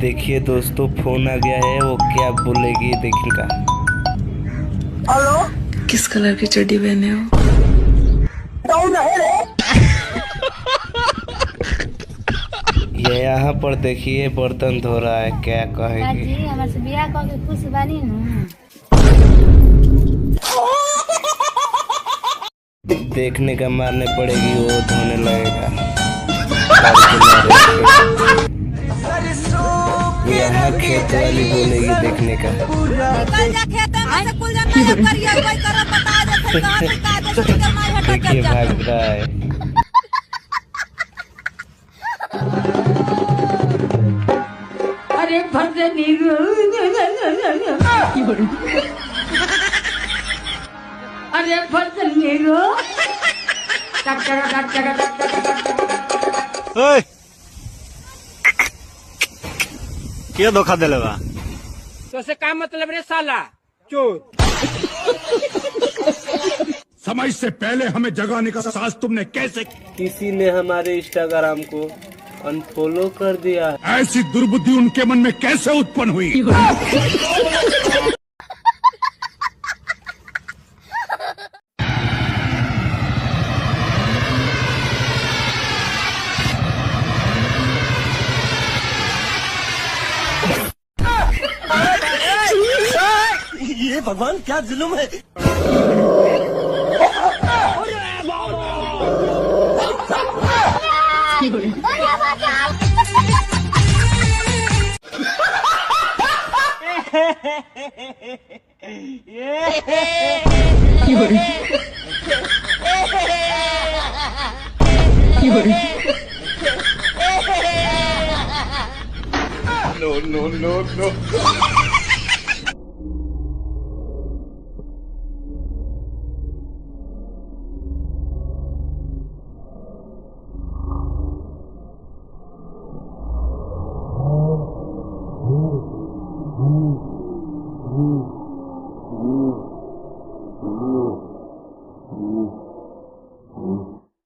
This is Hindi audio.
देखिए दोस्तों, फोन आ गया है। वो क्या बोलेगी देखिएगा। हेलो, किस कलर की चड्डी पहने हो? कौन है रे? ये यहाँ पर देखिए, बर्तन धो रहा है। क्या कहेगी? जी हमारे से बियाह कह के खुश बानी न। देखने का मारने पड़ेगी, वो धोने लगेगा। डर के मारे। यहाँ खेत वाली बोलेगी देखने का। निकल जा खेत में से कुल जब मैं करिया कोई तरह बता दे कहां से का दे के मार हटा देखिए जा। भाग रहा है। अरे भजनी अरे भजनी रो ओए क्या धोखा दिले बा? तो से का मतलब रे साला चोर। समय से पहले हमें जगाने का साहस तुमने कैसे? किसी ने हमारे इंस्टाग्राम को अनफॉलो कर दिया। ऐसी दुर्बुद्धि उनके मन में कैसे उत्पन्न हुई? ये भगवान क्या जुल्म है? No, no, no, no. Ooh.